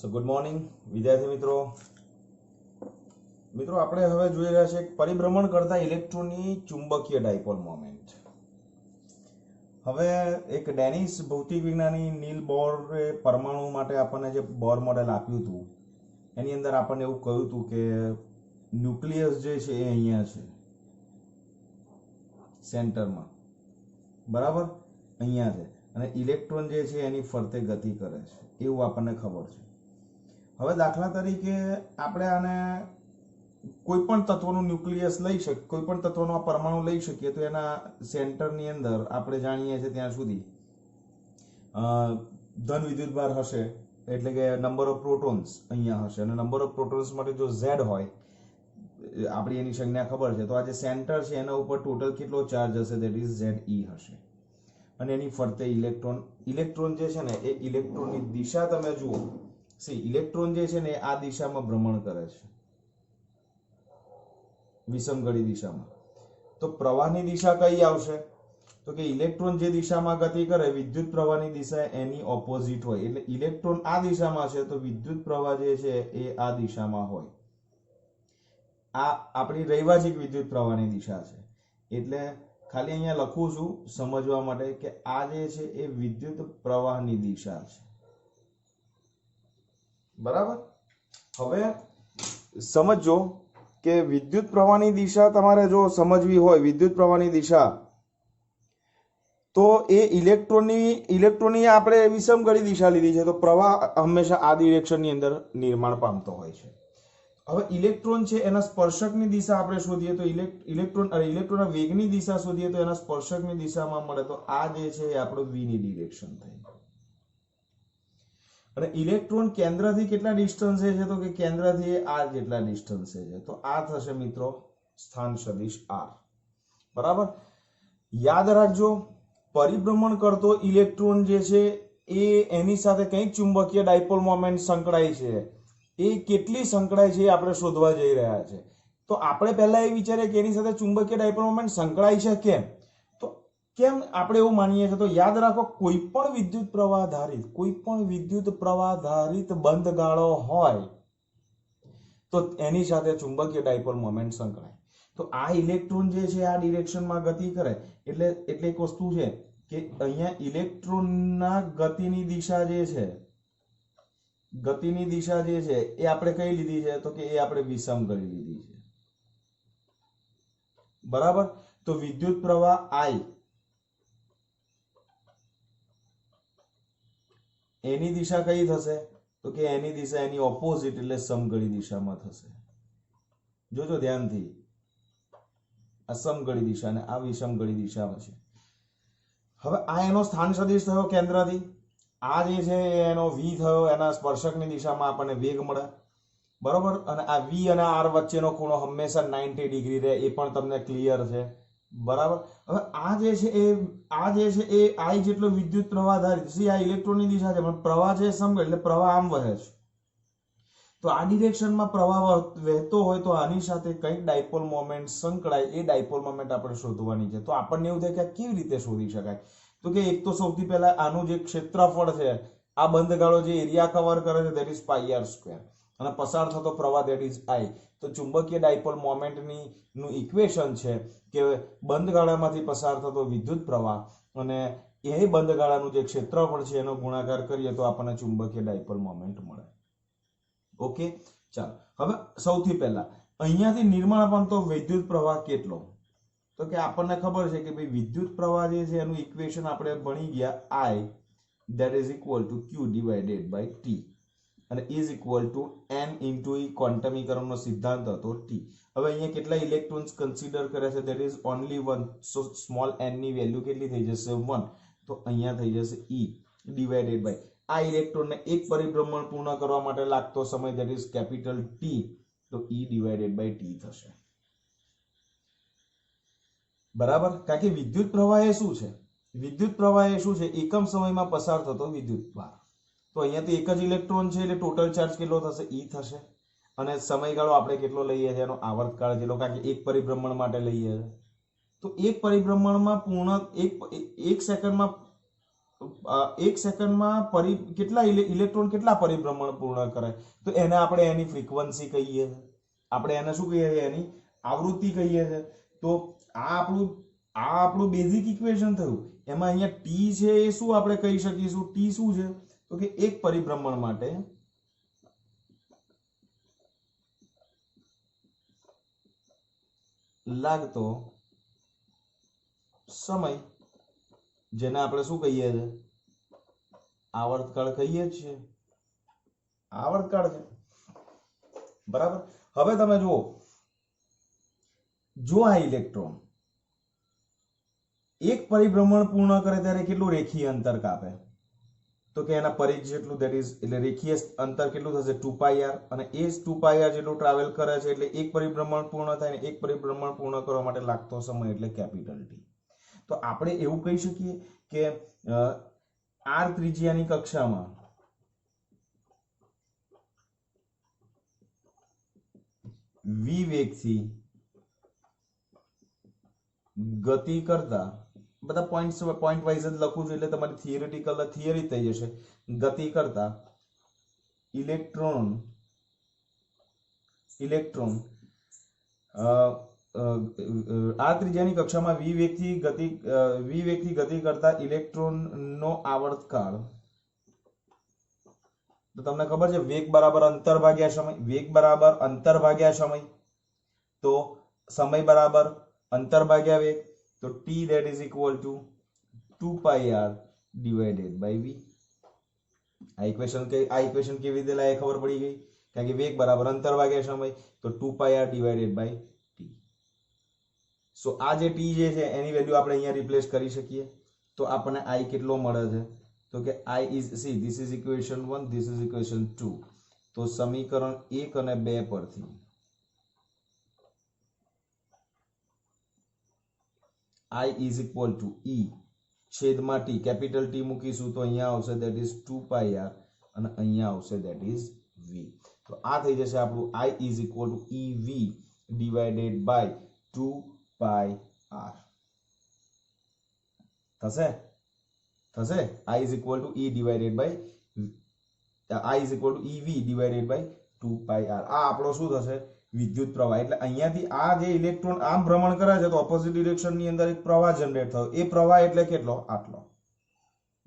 સો good morning વિદ્યાર્થી મિત્રો મિત્રો આપણે હવે જોઈ રહ્યા છે પરિભ્રમણ કરતા ઇલેક્ટ્રોનની ચુંબકીય ડાયપોલ મોમેન્ટ. હવે એક ડેનિશ ભૌતિક વિજ્ઞાની નીલ બોરે પરમાણુ માટે આપણને જે બોર મોડેલ આપ્યું હતું એની અંદર આપણને એવું કહ્યું હતું કે ન્યુક્લિયસ જે છે એ અહીંયા છે સેન્ટરમાં, બરાબર અહીંયા છે, અને ઇલેક્ટ્રોન જે છે એની ફરતે ગતિ કરે છે એવું આપણને ખબર છે. હવે દાખલા તરીકે આપણે આને કોઈ પણ તત્વનું ન્યુક્લિયસ લઈ શકીએ, કોઈ પણ તત્વનો આ પરમાણુ લઈ શકીએ તો એના સેન્ટરની અંદર આપણે જાણીએ છીએ ત્યાં સુધી ધન વિદ્યુતભાર હશે, એટલે કે નંબર ઓફ પ્રોટોન્સ અહીંયા હશે, અને નંબર ઓફ પ્રોટોન્સ માટે જો ઝેડ હોય, આપણી એની સંજ્ઞા ખબર છે, તો આ જે સેન્ટર છે એના ઉપર ટોટલ કેટલો ચાર્જ હશે, દેટ ઇઝ ZE હશે. અને એની ફરતે ઇલેક્ટ્રોન જે છે ને એ ઇલેક્ટ્રોનની દિશા તમે જુઓ, ઇલેક્ટ્રોન જે છે ને આ દિશામાં ભ્રમણ કરે છે, વિષમગળી દિશામાં. તો પ્રવાહની દિશા કઈ આવશે? તો કે ઇલેક્ટ્રોન જે દિશામાં ગતિ કરે વિદ્યુત પ્રવાહની દિશા એની ઓપોઝિટ હોય, એટલે ઇલેક્ટ્રોન આ દિશામાં છે તો વિદ્યુત પ્રવાહ જે છે એ આ દિશામાં હોય. આ આપણી રૈવાજિક વિદ્યુત પ્રવાહની દિશા છે. એટલે ખાલી અહીંયા લખું છું સમજવા માટે કે આ જે છે એ વિદ્યુત પ્રવાહની દિશા છે, બરાબર. હવે સમજો કે વિદ્યુત પ્રવાહની દિશા તમારે જો સમજવી હોય, વિદ્યુત પ્રવાહની દિશા, તો એ ઇલેક્ટ્રોનની આપણે વિષમગળી દિશા લીધી છે, તો પ્રવાહ હંમેશા આ ડિરેક્શનની અંદર નિર્માણ પામતો હોય છે. હવે ઇલેક્ટ્રોન છે એના સ્પર્શકની દિશા આપણે શોધીએ તો ઇલેક્ટ્રોનના વેગની દિશા શોધીએ તો એના સ્પર્શકની દિશામાં મળે, તો આ જે છે એ આપણો v ની ડિરેક્શન થઈ. અને ઇલેક્ટ્રોન કેન્દ્રથી કેટલા ડિસ્ટન્સે છે? તો કે કેન્દ્રથી r જેટલા ડિસ્ટન્સે છે, તો આ થશે મિત્રો સ્થાન સદિશ r, બરાબર. યાદ રાખજો, પરિભ્રમણ કરતો ઇલેક્ટ્રોન જે છે એ એની સાથે કંઈક ચુંબકીય ડાયપોલ મોમેન્ટ સંકળાય છે. એ કેટલી સંકળાય છે એ આપણે શોધવા જઈ રહ્યા છે. તો આપણે પહેલા એ વિચારીએ કે એની સાથે ચુંબકીય ડાયપોલ મોમેન્ટ સંકળાય છે કેમ? તો કેમ આપણે એવું માનીએ છીએ? તો યાદ રાખો, કોઈ પણ વિદ્યુત પ્રવાહ ધારિત બંધ ગાળો હોય તો એની સાથે ચુંબકીય ડાયપોલ મોમેન્ટ સંકળાય. તો આ ઇલેક્ટ્રોન જે છે આ ડિરેક્શનમાં ગતિ કરે, એટલે એક વસ્તુ છે કે અહીંયા ઇલેક્ટ્રોનના ગતિની દિશા જે છે એ આપણે કઈ લીધી છે? તો કે એ આપણે વિષમગળી લીધી છે, બરાબર. તો વિદ્યુત પ્રવાહ I એની દિશા કઈ થશે? તો કે એની દિશા એની ઓપોઝિટ, એટલે સમગળી દિશામાં થશે. જોજો ધ્યાનથી, આ સમગળી દિશા અને આ વિષમગળી દિશામાં છે. હવે આ એનો સ્થાન સદિશ થયો કેન્દ્રથી, આ જે છે એનો v થયો, એના સ્પર્શકની દિશામાં આપણને વેગ મળે, બરોબર. અને આ v અને r વચ્ચેનો ખૂણો હંમેશા 90 ડિગ્રી રહે, એ પણ તમને ક્લિયર છે, બરાબર. હવે આ જે છે એ I જેટલો વિદ્યુત પ્રવાહ ધારિત, આ ઇલેક્ટ્રોનની દિશા છે પણ પ્રવાહ છે સમગળ, એટલે પ્રવાહ આમ વહે છે. તો આ ડિરેક્શનમાં પ્રવાહ વહેતો હોય તો આની સાથે કંઈક ડાયપોલ મોમેન્ટ સંકળાય, એ ડાયપોલ મોમેન્ટ આપણે શોધવાની છે. તો આપણને એવું થાય કે આ કેવી રીતે શોધી શકાય? તો કે એક તો સૌથી પહેલા આનું જે ક્ષેત્રફળ છે, આ બંધ ગાળો જે એરિયા કવર કરે છે, ધેટ ઇઝ πr², અને પસાર થતો પ્રવાહ ધેટ ઇઝ I. તો ચુંબકીય ડાયપોલ મોમેન્ટની નું ઇક્વેશન છે કે બંધ ગાળામાંથી પસાર થતો વિદ્યુત પ્રવાહ અને એ બંધ ગાળાનું જે ક્ષેત્રફળ છે એનો ગુણાકાર કરીએ તો આપણને ચુંબકીય ડાયપોલ મોમેન્ટ મળે. ઓકે, ચાલો. હવે સૌથી પહેલા અહીંયાથી નિર્માણ પામતો વિદ્યુત પ્રવાહ કેટલો? તો કે આપણને ખબર છે કે ભાઈ વિદ્યુત પ્રવાહ જે છે એનું ઇક્વેશન આપણે ભણી ગયા, I that is equal to Q divided by T, અને is equal to n into E, ક્વોન્ટમીકરણનો સિદ્ધાંત હતો T. હવે અહીંયા કેટલા ઇલેક્ટ્રોન્સ કન્સિડર કરે છે? that is only one, so small n ની વેલ્યુ કેટલી થઈ જશે? 1. તો અહીંયા થઈ જશે E divided by આ ઇલેક્ટ્રોનને એક પરિભ્રમણ પૂર્ણ કરવા માટે લાગતો સમય, that is કેપિટલ T, તો E divided by T થશે, બરાબર. કારણ કે વિદ્યુત પ્રવાહ એ શું છે? એકમ સમયમાં પસાર થતો વિદ્યુત ભાર. તો અહીંયા તો એક જ ઇલેક્ટ્રોન છે એટલે ટોટલ ચાર્જ કેટલો થશે? E થશે. અને સમયગાળો આપણે કેટલો લઈએ છીએ? એનો આવર્તકાળ જેટલો, કારણ કે એક પરિભ્રમણ માટે લઈએ. તો એક પરિભ્રમણમાં એક સેકન્ડમાં 1 સેકન્ડમાં કેટલા ઇલેક્ટ્રોન કેટલા પરિભ્રમણ પૂર્ણ કરે, તો એને આપણે એની ફ્રીક્વન્સી કહીએ છીએ, આપણે એને શું કહીએ છીએ, એની આવૃત્તિ કહીએ છીએ. તો આ આપણું બેઝિક ઇક્વેશન થયું. એમાં અહીંયા ટી છે એ શું આપણે કહી શકીશું, ટી શું છે, તો કે એક પરિભ્રમણ માટે લાગતો સમય, જેને આપણે શું કહીએ છીએ, આવર્તકાળ કહીએ છીએ, આવર્તકાળ છે. બરાબર. હવે તમે જુઓ, જો આ ઇલેક્ટ્રોન એક પરિભ્રમણ પૂર્ણ કરે ત્યારે કેટલું રેખીય અંતર કાપે, તો કે એના પરિઘ જેટલું, ધેટ ઇઝ એટલે રેખીય અંતર કેટલું થશે, 2πr, અને એ 2πr જેટલું ટ્રાવેલ કરે છે એટલે એક પરિભ્રમણ પૂર્ણ થાય, ને એક પરિભ્રમણ પૂર્ણ કરવા માટે લાગતો સમય એટલે કેપિટલ ટી. તો આપણે એવું કહી શકીએ કે આર ત્રિજ્યાની કક્ષામાં વી વેગથી ગતિ કરતા, બધા પોઈન્ટ વાઇઝ જ લખું છું એટલે તમારી થિયરી થઈ જશે. ગતિ કરતા ઇલેક્ટ્રોન આ ત્રિજ્યાની કક્ષામાં વી વેગથી ગતિ કરતા ઇલેક્ટ્રોનનો આવર્તકાળ, તો તમને ખબર છે વેગ બરાબર અંતર ભાગ્યા સમય, વેગ બરાબર અંતર ભાગ્યા સમય, તો સમય બરાબર અંતર ભાગ્યા વેગ, તો t that is equal to 2πr divided by v. આ ઇક્વેશન કેવી રીતે લાગે ખબર પડી ગઈ, કારણ કે વેગ બરાબર અંતર ભાગ્યા સમય, તો 2πr divided by t. સો આ જે t જે છે એની વેલ્યુ આપણે અહીંયા રિપ્લેસ કરી શકીએ, તો આપણને i કેટલો મળે છે, તો કે i is, see this is equation 1, this is equation 2. તો સમીકરણ 1 અને 2 પરથી I is equal to E છેદમાં t, કેપિટલ T મૂકીશું તો અહીંયા આવશે that is 2πr, અને અહીંયા આવશે that is v. તો આ થઈ જશે આપણું I is equal to EV divided by 2πr. થશે I is equal to E divided by I is equal to EV divided by 2πr. આ આપણો શું થશે, વિદ્યુત પ્રવાહ. એટલે અહીંયાથી આ જે ઇલેક્ટ્રોન આમ ભ્રમણ કરે છે તો ઓપોઝિટ ડિરેક્શન ની અંદર એક પ્રવાહ જનરેટ થયો, એ પ્રવાહ એટલે કેટલો, આટલો.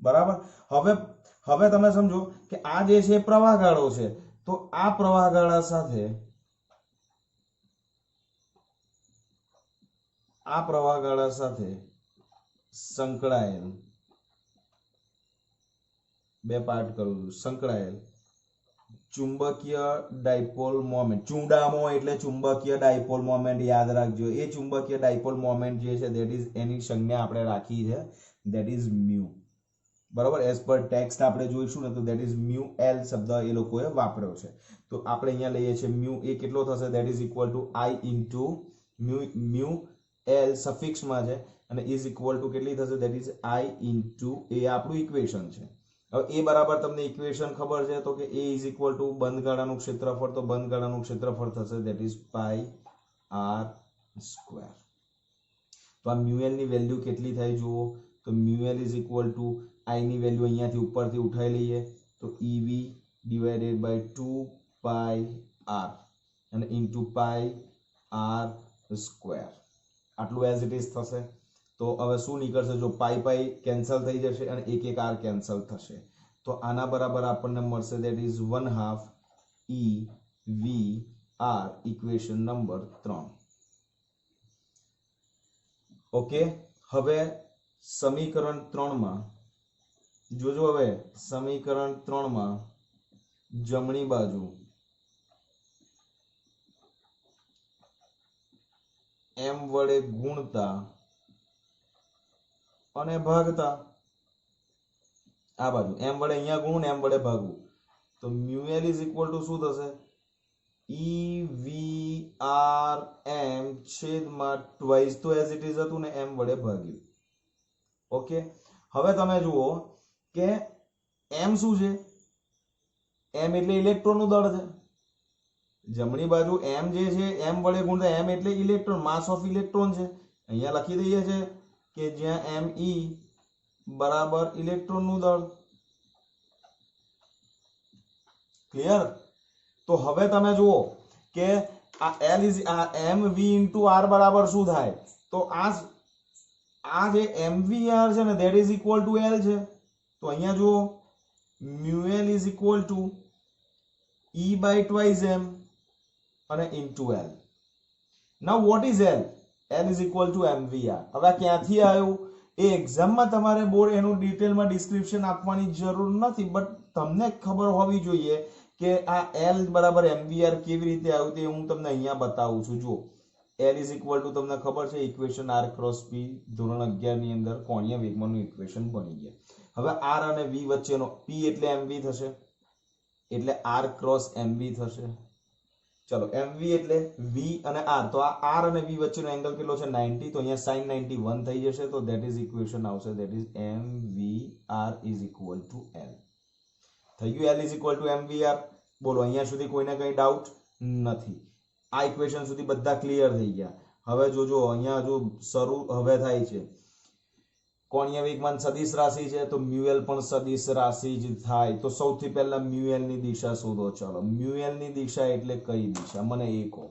બરાબર. હવે તમે સમજો કે આ જે છે પ્રવાહ ગાળો છે, તો આ પ્રવાહ ગાળા સાથે સંકળાયેલ, બે પાર્ટ કરું છું, સંકળાયેલ ચુંબકીય ડાયપોલ મોમેન્ટ, ચુંડામો એટલે ચુંબકીય ડાયપોલ મોમેન્ટ, યાદ રાખજો. એ ચુંબકીય ડાયપોલ મોમેન્ટ જે છે ધેટ ઇઝ, એની સંજ્ઞા આપણે રાખી છે ધેટ ઇઝ મ્યુ. બરાબર. એઝ પર ટેક્સ્ટ આપણે જોઈશું ને તો ધેટ ઇઝ મ્યુ એલ શબ્દ એ લોકોએ વાપર્યો છે. તો આપણે અહીંયા લઈએ છીએ મ્યુ, એ કેટલો થશે, that is equal to i into mu L સફિક્સમાં છે, અને ઇઝ ઇક્વલ ટુ કેટલી થશે, ધેટ ઇઝ i ઇન્ટુ, એ આપણું ઇક્વેશન છે. હવે એ બરાબર તમને ઇક્વેશન ખબર છે, તો કે a ઇઝ ઇક્વલ ટુ બંધ ગાળાનું ક્ષેત્રફળ, તો બંધ ગાળાનું ક્ષેત્રફળ થશે that is pi r square. તો આ મ્યુએલ ની વેલ્યુ કેટલી થાય જુઓ, તો mu L is equal to i ની વેલ્યુ અહીંયાથી ઉપરથી ઉઠાઈ લઈએ તો ev ડિવાઇડેડ બાય 2πr અને ઇન્ટુ પાઈ r સ્ક્વેર, આટલું એઝ ઇટ ઇઝ થશે. તો હવે શું નીકળશે, જો પાઈ પાઈ કેન્સલ થઈ જશે અને એક એક r કેન્સલ થશે, તો આના બરાબર આપણને મળશે that is 1/2 EV r, equation number 3. Okay. હવે સમીકરણ 3 માં જોજો, હવે સમીકરણ 3 માં જમણી બાજુ m વડે ગુણતા અને ભાગતા, આ બાજુ m વડે અહીંયા ગુણું ને m વડે ભાગવું, તો મ્યુએલ ઇઝ ઇક્વલ ટુ શું થશે, EVRM છેદમાં ટ્વાઇસ, તો એઝ ઇટ ઇઝ હતું ને m વડે ભાગ્યું. ઓકે. હવે તમે જુઓ કે m શું છે, m એટલે ઇલેક્ટ્રોનનું દળ છે. જમણી બાજુ m જે છે m વડે ગુણતા, m એટલે ઇલેક્ટ્રોન, માસ ઓફ ઇલેક્ટ્રોન છે. અહીંયા લખી દઈએ છે કે જ્યાં me બરાબર ઇલેક્ટ્રોનનું દળ. ક્લિયર? તો હવે તમે જુઓ કે આ L ઇઝ આ mv ઇન્ટુ r બરાબર શું થાય? તો આ જે mvr છે ને that is equal two L છે. તો અહીંયા જુઓ mu L is equal to E by twice m અને into L. Now what is L? L is equal two mvr. હવે આ ક્યાંથી આવ્યું? એ એક્ઝામમાં તમારે બોર્ડ એનું ડિટેલમાં ડિસ્ક્રિપ્શન આપવાની જરૂર નથી, બટ તમને ખબર હોવી જોઈએ કે આ L બરાબર mvr કેવી રીતે આવ્યું તે હું તમને અહીંયા બતાવું છું. જુઓ L ઇઝ ઇક્વલ ટુ તમને ખબર છે ઇક્વેશન r ક્રોસ p ધોરણ 11 ની અંદર કોણીય વેગમાનનું ઇક્વેશન બની ગયા. હવે r અને v વચ્ચેનો p એટલે mv થશે, એટલે r ક્રોસ mv થશે. ચલો mv એટલે v અને r, તો આ r અને v વચ્ચેનો એંગલ કેટલો છે 90, તો અહીંયા sin 91 થઈ જશે. તો ધેટ ઇઝ ઇક્વેશન આવશે, that is mvr is equal two L. થઈ ગયું L is equal two mvr. બોલો અહીંયા સુધી કોઈને કઈ ડાઉટ નથી? આ ઇક્વેશન સુધી બધા ક્લિયર થઈ ગયા. હવે જોજો અહીંયા જો શરૂ હવે થાય છે કોણીય વેગમાન સદિશ રાશિ છે, તો મ્યુએલ પણ સદિશ રાશિ જ થાય. તો સૌથી પહેલા મ્યુએલ ની દિશા શોધો. ચલો મ્યુએલ ની દિશા એટલે કઈ દિશા મને એ કહો.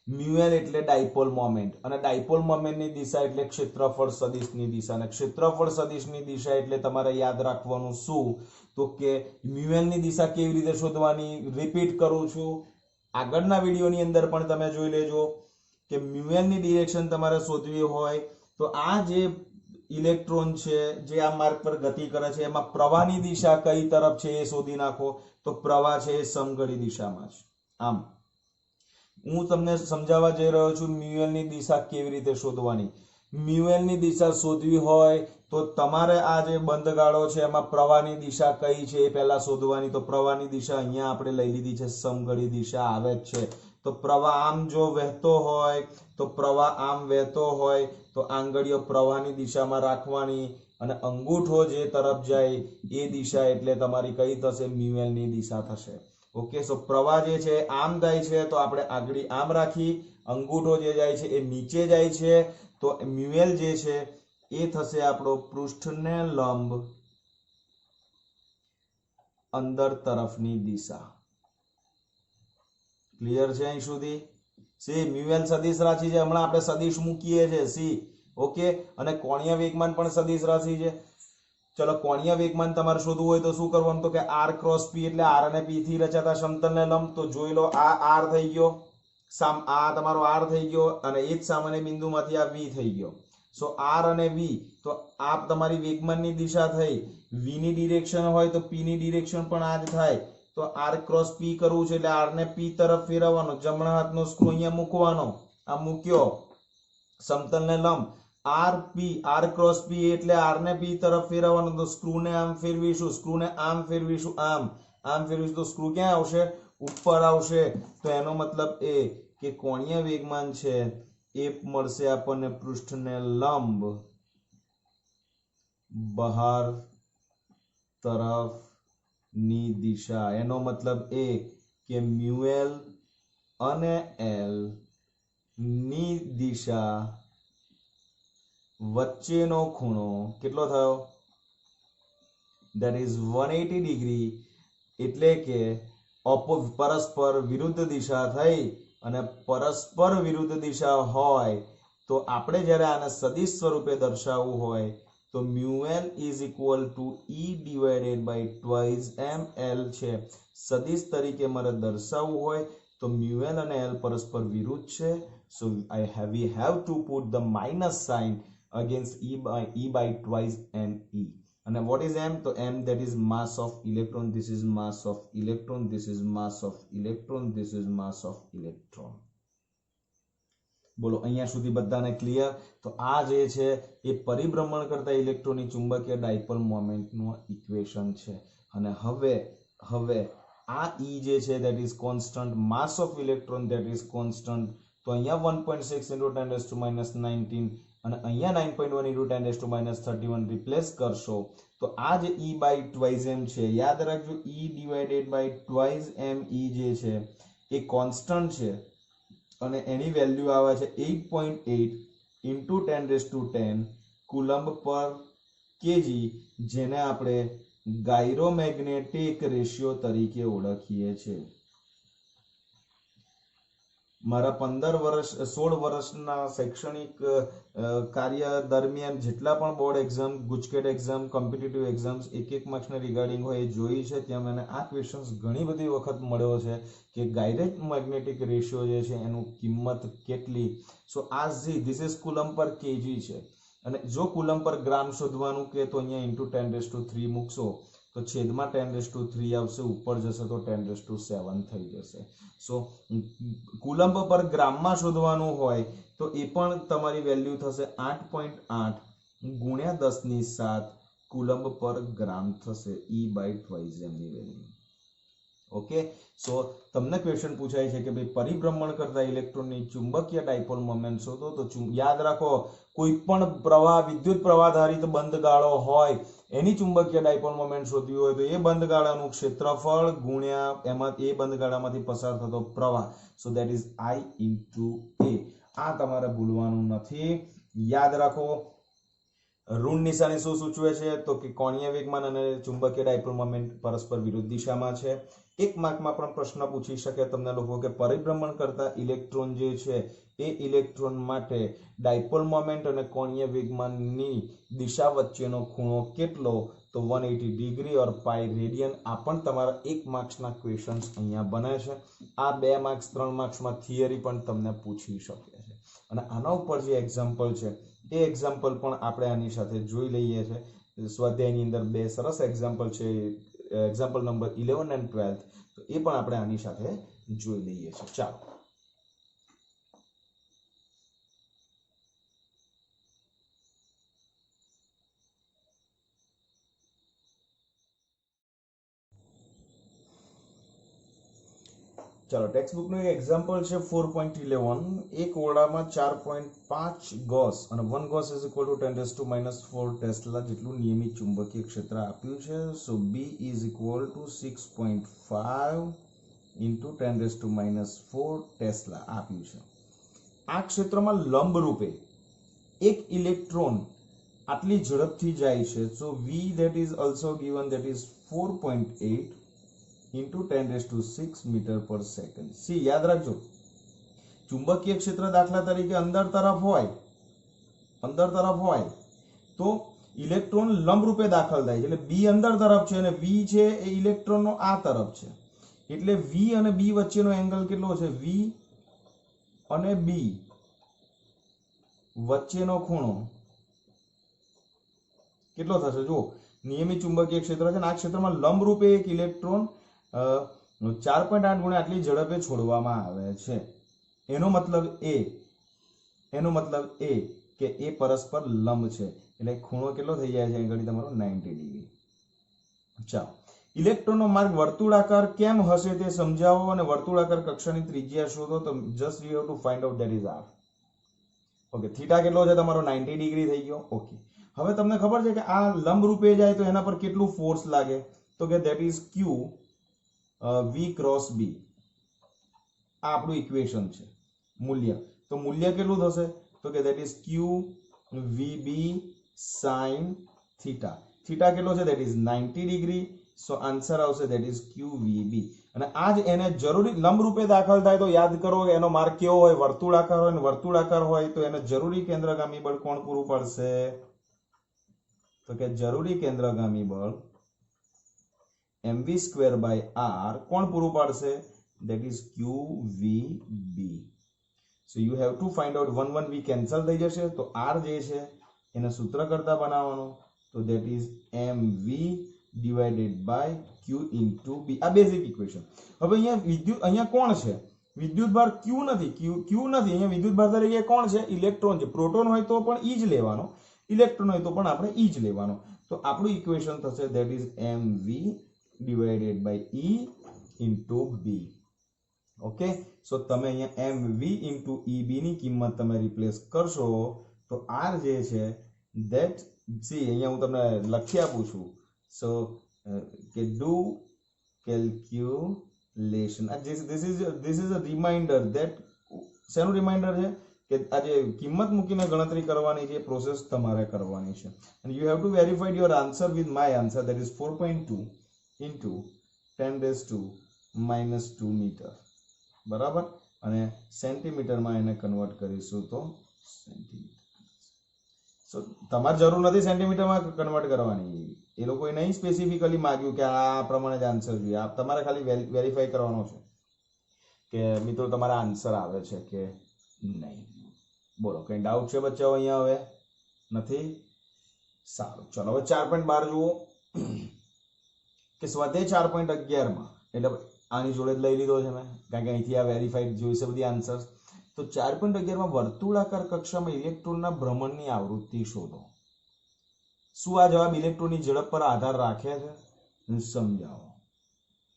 મ્યુએલ એટલે ડાયપોલ મોમેન્ટ, અને ડાયપોલ મોમેન્ટ ની દિશા એટલે ક્ષેત્રફળ સદિશ ની દિશા, અને ક્ષેત્રફળ સદિશ ની દિશા એટલે તમારે યાદ રાખવાનું શું? તો કે મ્યુએલ ની દિશા કેવી રીતે શોધવાની? રિપીટ કરું છું, આગળના વિડીયોની અંદર પણ તમે જોઈ લેજો કે મ્યુએલ ની ડિરેક્શન તમારે શોધવી હોય તો આ જે ઇલેક્ટ્રોન છે જે આ માર્ગ પર ગતિ કરે છે એમાં પ્રવાહની દિશા કઈ તરફ છે એ શોધી નાખો. તો પ્રવાહ છે એ સમઘડી દિશામાં છે. આમ હું તમને સમજાવવા જઈ રહ્યો છું મ્યુએલ ની દિશા કેવી રીતે શોધવાની. મ્યુએલ ની દિશા શોધવી હોય તો તમારે આ જે બંધ ગાળો છે એમાં પ્રવાહની દિશા કઈ છે એ પહેલા શોધવાની. તો પ્રવાહની દિશા અહીંયા આપણે લઈ લીધી છે, સમઘડી દિશા આવે જ છે. તો પ્રવાહ આમ જો વહેતો હોય તો પ્રવાહ આમ વહેતો હોય તો આંગળીઓ પ્રવાહની દિશામાં રાખવાની, અને અંગૂઠો જે તરફ જાય એ દિશા એટલે તમારી કઈ થશે? મ્યુએલ ની દિશા થશે. ઓકે, સો પ્રવાહ જે છે આમ જાય છે તો આપણે આંગળી આમ રાખી, અંગૂઠો જે જાય છે એ નીચે જાય છે, તો મ્યુએલ જે છે એ થશે આપણો પૃષ્ઠને લંબ અંદર તરફની દિશા. ક્લિયર છે અહીં સુધી? સી મ્યુએલ સદિશ રાશિ છે, હમણાં આપણે સદિશ મૂકીએ છે સી. ઓકે, અને કોણીય વેગમાન પણ સદિશ રાશિ છે. ચલો કોણીય વેગમાન તમારે શોધવું હોય તો શું કરવાનું? તો કે r ક્રોસ p એટલે r અને p થી રચાતા સમતલને લંબ. તો જોઈ લો આ r થઈ ગયો, આ તમારો r થઈ ગયો, અને એ જ સામાન્ય બિંદુમાંથી આ v થઈ ગયો. સો r અને v, તો આ તમારી વેગમાનની દિશા થઈ. v ની ડિરેક્શન હોય તો p ની ડિરેક્શન પણ આ જ થાય. તો r ક્રોસ p કરવું છે એટલે r ને p તરફ ફેરવવાનો, જમણા હાથનો સ્ક્રૂ અહીંયા મૂકવાનો, આ મૂક્યો, સમતલને લંબ r ક્રોસ p એટલે r ને p તરફ ફેરવવાનો. તો સ્ક્રૂ ને આમ ફેરવીશું, સ્ક્રૂ ને આમ ફેરવીશું, આમ ફેરવીશું તો સ્ક્રૂ ક્યાં આવશે? ઉપર આવશે. તો એનો મતલબ એ કે કોણીય વેગમાન છે એ મળશે આપણને પૃષ્ઠને લંબ બહાર તરફ ની દિશા. એનો મતલબ એ કે મ્યુએલ અને L ની દિશા વચ્ચેનો ખૂણો કેટલો થયો? That is 180 degree. એટલે કે પરસ્પર વિરુદ્ધ દિશા થઈ, અને પરસ્પર વિરુદ્ધ દિશા હોય તો આપણે જ્યારે આને સદિશ સ્વરૂપે દર્શાવવું હોય તો mu L is equal to E divided by twice ml છે. સદિશ તરીકે મારે દર્શાવવું હોય તો મ્યુએલ અને L પરસ્પર વિરુદ્ધ છે. સો we have to put the minus sign against E by twice me. And what is m? So m, that is mass of electron, this is mass of electron, this is mass of electron, this is mass of electron. બોલો અહીંયા સુધી બધાને clear? તો આ જે છે એ પરિભ્રમણ કરતા ઇલેક્ટ્રોનની ચુંબકીય ડાયપોલ મોમેન્ટનું ઇક્વેશન છે. અને હવે આ E જે છે that is constant, mass of electron that is constant. તો અહીંયા 1.6 into 10⁻⁻19 અને અહીંયા 9.1 into 10⁻31 રિપ્લેસ કરશો તો આ જે E by twice m છે, યાદ રાખજો E divided by twice m E જે છે એ કોન્સ્ટન્ટ છે, અને એની વેલ્યુ આવે છે 8.8 into 10⁻10 કુલમ્બ પર કેજી, જેને આપણે ગાયરોમેગ્નેટિક રેશિયો તરીકે ઓળખીએ છીએ. મારા 16 વર્ષના શૈક્ષણિક કાર્ય દરમિયાન જેટલા પણ board exam, GUJCET exam, competitive exams એક માર્ક્સના રિગાર્ડિંગ હોય એ જોઈ છે, ત્યાં મને આ ક્વેશ્ચન્સ ઘણી બધી વખત મળ્યો છે કે ગાયરોમેગ્નેટિક રેશિયો જે છે એનું કિંમત કેટલી. સો આજ ધીસ ઇઝ કુલમ પર કેજી છે, અને જો કુલમ પર ગ્રામ શોધવાનું કે તો અહીંયા ઇન્ટુ 10⁻³ મૂકશો તો છેદમાં 10⁻³ આવશે, ઉપર જશે તો 10⁻7 થઈ જશે. સો કુલંબ પર ગ્રામમાં શોધવાનું હોય તો એ પણ તમારી વેલ્યુ થશે 8.8 ગુણ્યા 10⁷ કુલંબ પર ગ્રામ થશે, E/2 ની વેલ્યુ. ઓકે, સો તમને ક્વેશ્ચન પૂછાય છે કે ભાઈ પરિભ્રમણ કરતા ઇલેક્ટ્રોનની ચુંબકીય ડાયપોલ મોમેન્ટ શોધો. તો યાદ રાખો, કોઈ પણ પ્રવાહ, વિદ્યુત પ્રવાહ ધારિત બંધગાળો હોય એની ચુંબકીય ડાયપોલ મોમેન્ટ શોધવી હોય તો એ બંધગાળાનું ક્ષેત્રફળ ગુણ્યા એમાં એ બંધગાળામાંથી પસાર થતો પ્રવાહ, so that is I × A. આ તમારે ભૂલવાનું નથી, યાદ રાખો. ઋણ નિશાની શું સૂચવે છે તો કે કોણીય વેગમાન અને ચુંબકીય ડાયપોલ મોમેન્ટ પરસ્પર વિરુદ્ધ દિશામાં છે. એક માર્કમાં પણ પ્રશ્ન પૂછી શકે તમને લોકો કે પરિભ્રમણ કરતા ઇલેક્ટ્રોન જે છે એ ઇલેક્ટ્રોન માટે ડાયપોલ મોમેન્ટ અને કોણીય વેગમાનની દિશા વચ્ચેનો ખૂણો કેટલો, તો 180 ડિગ્રી ઓર પાઈ રેડિયન. આ પણ તમારા 1 માર્ક્સના ક્વેશ્ચન્સ અહીંયા બને છે. આ 2 માર્ક્સ 3 માર્ક્સમાં થિયરી પણ તમને પૂછી શકે છે. અને આના ઉપર જે એક્ઝામ્પલ છે એ એક્ઝામ્પલ પણ આપણે આની સાથે જોઈ લઈએ છીએ. સ્વાધ્યાયની અંદર 2 સરસ એક્ઝામ્પલ છે, એક્ઝામ્પલ નંબર 11 અને 12, તો એ પણ આપણે આની સાથે જોઈ લઈએ છીએ. ચાલો, ચાલો ટેક્સ્ટ બુકનું એક એક્ઝામ્પલ છે 4.11. એક ઓરડામાં 4.5 ગોસ અને 1 Gauss is equal two 10⁻⁴ tesla જેટલું નિયમિત ચુંબકીય ક્ષેત્ર આપ્યું છે. સો B is equal two 6.5 into 10⁻⁴ tesla આપ્યું છે. આ ક્ષેત્રમાં લંબ રૂપે એક ઇલેક્ટ્રોન આટલી ઝડપથી જાય છે. સો V that is also given, that is 4.8 into 10⁻⁶ metre પર સેકન્ડ. સી યાદ રાખજો, ચુંબકીય ક્ષેત્ર દાખલા તરીકે અંદર તરફ હોય તો ઇલેક્ટ્રોન લંબ રૂપે દાખલ થાય છે, એટલે બી અંદર તરફ છે અને વી છે એ ઇલેક્ટ્રોનનો આ તરફ છે, એટલે વી અને બી વચ્ચેનો એંગલ કેટલો છે? વી અને બી વચ્ચેનો ખૂણો કેટલો થશે? જો નિયમિત ચુંબકીય ક્ષેત્ર છે અને આ ક્ષેત્રમાં લંબ રૂપે એક ઇલેક્ટ્રોન 4.8 ગુણ્યા આટલી ઝડપે છોડવામાં આવે છે. એનો મતલબ એ કે એ પરસ્પર લંબ છે, એટલે ખૂણો કેટલો થઈ જાય છે આગળ તમારો 90 ડિગ્રી. ચાલો, ઇલેક્ટ્રોનનો માર્ગ વર્તુળાકાર કેમ હશે તે સમજાવો અને વર્તુળાકાર કક્ષાની ત્રિજ્યા શોધો. તો just you have to find out that is r. Okay, theta કેટલો છે તમારો? 90 ડિગ્રી થઈ ગયો. ઓકે, હવે તમને ખબર છે કે આ લંબ રૂપે જાય તો એના પર કેટલું ફોર્સ લાગે? તો કે that is q v cross b. આ આપણું ઇક્વેશન છે મૂલ્ય. તો મૂલ્ય કેટલું થશે? તો કે that is q vb sin theta. Theta કેટલો છે? That is 90 degree. So answer આવશે ધેટ ઇઝ q vb. અને આ જ એને જરૂરી લંબ રૂપે દાખલ થાય તો યાદ કરો એનો માર્ગ કેવો હોય? વર્તુળાકાર હોય, અને વર્તુળાકાર હોય તો એને જરૂરી કેન્દ્રગામી બળ કોણ પૂરું પાડશે? તો કે જરૂરી કેન્દ્રગામી બળ mv²/r કોણ પૂરું પાડશે? that is qvb. so you have to find out 1 v cancel થઈ જશે તો r જે છે એને સૂત્ર કરતા બનાવવાનો, તો that is mv divided by q into b. આ બેઝિક ઇક્વેશન. હવે અહીંયા કોણ છે? વિદ્યુત ભાર q નથી, q નથી અહીંયા. વિદ્યુત ભાર તરીકે કોણ છે? ઇલેક્ટ્રોન છે. પ્રોટોન હોય તો પણ ઈ જ લેવાનો, ઇલેક્ટ્રોન હોય તો પણ આપણે ઈ જ લેવાનો. તો આપણું ઇક્વેશન થશે that is mv divided by e into b. Okay, so તમે અહીંયા mv into eb ની કિંમત તમે રિપ્લેસ કરશો તો r જે છે that, સી અહીંયા હું તમને લખી આપું છું. સો કે do calculation. this is a reminder that શેનું રિમાઇન્ડર છે કે આજે કિંમત મૂકીને ગણતરી કરવાની છે પ્રોસેસ તમારે કરવાની છે and you have to verify your answer with my answer that is 4.2 into 10 raised to minus 2 metre બરાબર અને સેન્ટીમીટરમાં એને કન્વર્ટ કરીશું તો સેન્ટીમીટર સો તમારે જરૂર નથી સેન્ટીમીટરમાં કન્વર્ટ કરવાની એ લોકોએ નહીં સ્પેસિફિકલી માંગ્યું કે આ પ્રમાણે જ આન્સર જોઈએ આ તમારે ખાલી વેરીફાઈ કરવાનો છે કે મિત્રો તમારા આન્સર આવે છે કે નહીં બોલો કઈ ડાઉટ છે બચ્ચાઓ અહીંયા હવે નથી સારું ચલો હવે 4.12 જુઓ કે સ્વાધ્યાય 4.11 માં એટલે આની જોડે જ લઈ લીધો છે મેં કારણ કે અહીંથી આ વેરીફાઈડ જોઈ છે બધી આન્સર્સ તો 4.11 માં વર્તુળાકાર કક્ષામાં ઇલેક્ટ્રોનના ભ્રમણની આવૃત્તિ શોધો શું આ જવાબ ઇલેક્ટ્રોનની ઝડપ પર આધાર રાખે છે સમજાવો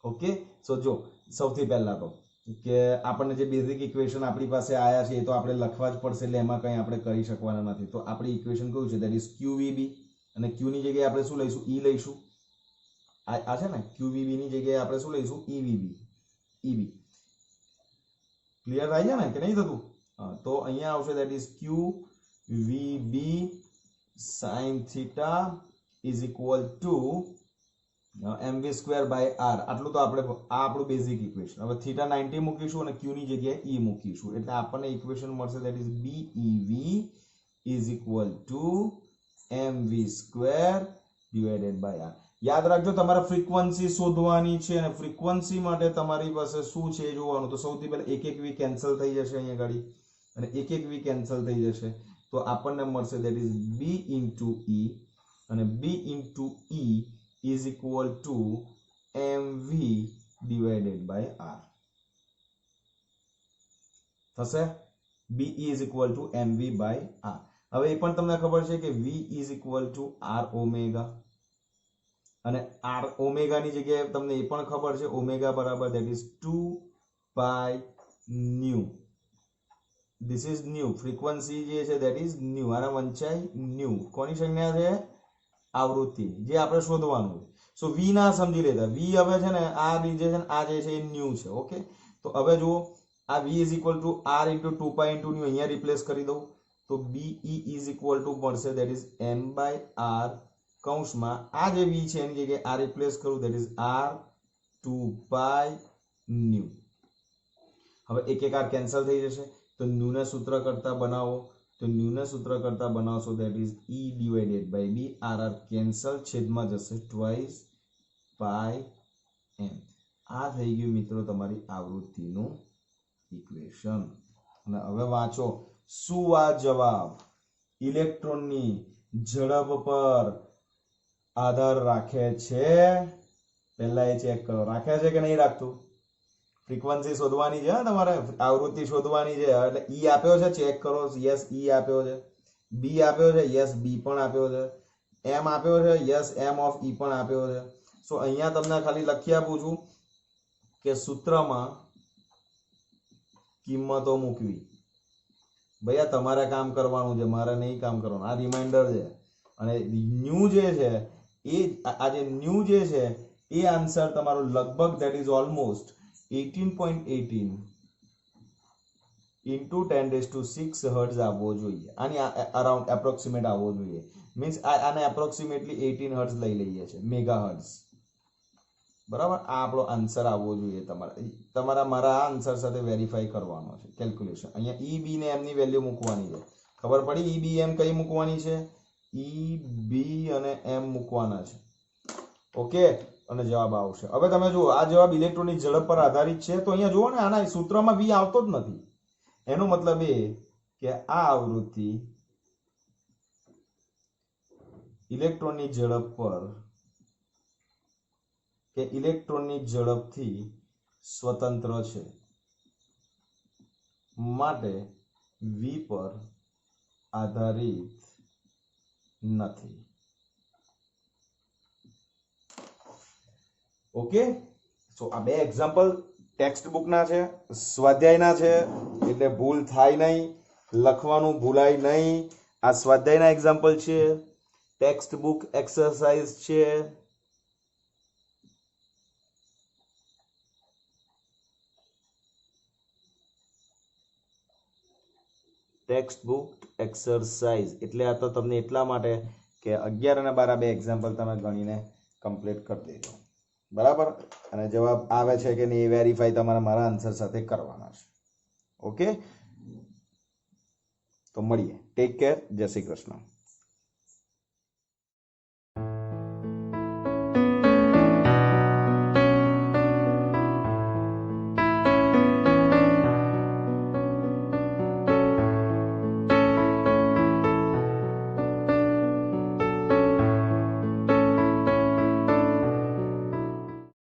ઓકે સો જો સૌથી પહેલા તો કે આપણને જે બેઝિક ઇક્વેશન આપણી પાસે આયા છે એ તો આપણે લખવા જ પડશે એટલે એમાં કંઈ આપણે કરી શકવાના નથી તો આપણી ઇક્વેશન કયું છે ધેટ ઇઝ QVB અને Q ની જગ્યાએ આપણે શું લઈશું E લઈશું આ છે ને QVB ની જગ્યાએ આપણે શું લઈશું EB ક્લિયર થાય છે ને કે નહીં થતું તો અહીંયા આવશે that is QVB sin theta is equal to mv square by r આટલું તો આપણે આ આપણું બેઝિક ઇક્વેશન હવે થીટા 90 મૂકીશું અને q ની જગ્યાએ e મૂકીશું એટલે આપણને ઇક્વેશન મળશે that is bev is equal to mv square divided by r યાદ રાખજો તમારે ફ્રીક્વન્સી શોધવાની છે અને ફ્રીક્વન્સી માટે તમારી પાસે શું છે જોવાનું તો સૌથી પહેલા એક v કેન્સલ થઈ જશે અહીંયા ગાડી અને એક v કેન્સલ થઈ જશે તો આપણને મળશે that is b into e અને b into e is equal to mv divided by r થશે be is equal to mv by r હવે એ પણ તમને ખબર છે કે v is equal to r omega અને r omega ની જગ્યાએ તમને એ પણ ખબર છે omega બરાબર that is 2 pi nu this is nu frequency જે છે that is nu આના વંચાઈ nu કોની સંજ્ઞા છે આવૃત્તિ જે આપણે શોધવાનું છે સો v ના સમજી લેતા v હવે છે ને આ જે છે આ જે છે એ ન્યુ છે ઓકે તો હવે જુઓ આ v is equal to r into 2 pi into nu અહીંયા રિપ્લેસ કરી દઉં તો be is equal to મળશે that is m by r કૌંસમાં આ જે v છે એની જગ્યાએ આ રિપ્લેસ કરું that is r 2 pi nu હવે એક એક r કેન્સલ થઈ જશે તો nu ના સૂત્ર કરતા બનાવો તો nu ના સૂત્ર કરતા બનાવશો that is e divided by b r cancel છેદમાં જશે twice pi m આ થઈ ગયું મિત્રો તમારી આવૃત્તિનું ઇક્વેશન અને હવે વાંચો શું આ જવાબ ઇલેક્ટ્રોનની ઝડપ પર આધાર રાખે છે પહેલા એ ચેક કરો રાખે છે કે નહીં રાખતું ફ્રીક્વન્સી શોધવાની છે તમારે આવૃત્તિ શોધવાની છે એટલે ઈ આપ્યો છે ચેક કરો યસ ઈ આપ્યો છે બી આપ્યો છે યસ બી પણ આપ્યો છે એમ આપ્યો છે યસ એમ ઓફ ઈ પણ આપ્યો છે સો અહીંયા તમને ખાલી લખી આપું છું કે સૂત્રમાં કિંમતો મૂકવી ભૈયા તમારે કામ કરવાનું છે મારે નહીં કામ કરવાનું આ રિમાઇન્ડર છે અને ન્યુ જે છે એ આ જે ન્યુ જે છે એ આન્સર તમારો લગભગ that is almost 18.18 into 10 raised to 6 hertz આવવો જોઈએ આની અરાઉન્ડ એપ્રોક્સિમેટ આવવો જોઈએ મીન્સ આને એપ્રોક્સિમેટલી 18 હર્ટ્ઝ લઈ લઈએ છે મેગા હર્ટ્ઝ બરાબર આ આપણો આન્સર આવવો જોઈએ તમારા મારા આ આન્સર સાથે વેરીફાઈ કરવાનો છે કેલ્ક્યુલેશન અહીંયા ઈ બી ને એમ ની વેલ્યુ મૂકવાની છે ખબર પડી ઈ બી એમ કઈ મૂકવાની છે ઈ બી અને એમ મૂકવાના છે ઓકે અને જવાબ આવશે હવે તમે જુઓ આ જવાબ ઇલેક્ટ્રોનની ઝડપ પર આધારિત છે તો અહીંયા જુઓ ને આના સૂત્રમાં v આવતો જ નથી એનો મતલબ એ કે આ આવૃત્તિ ઇલેક્ટ્રોનની ઝડપ પર કે ઇલેક્ટ્રોનની ઝડપથી સ્વતંત્ર છે માટે v પર આધારિત નથી ઓકે સો આ બે એક્ઝામ્પલ ટેક્સ્ટ બુક ના છે સ્વાધ્યાયના છે એટલે ભૂલ થાય નહીં લખવાનું ભૂલાય નહીં આ સ્વાધ્યાયના એક્ઝામ્પલ છે ટેક્સ્ટ બુક એક્સરસાઇઝ છે ટેક્સ્ટ બુક એક્સરસાઇઝ એટલે આ તો તમને એટલા માટે કે 11 અને 12 બે એક્ઝામ્પલ તમે ગણીને કમ્પ્લીટ કરી દેજો, બરાબર. અને જવાબ આવે છે કે નહીં એ વેરીફાઈ તમારે મારા આન્સર સાથે કરવાના છે. ઓકે, તો મળીએ. Take care. જય શ્રી કૃષ્ણ.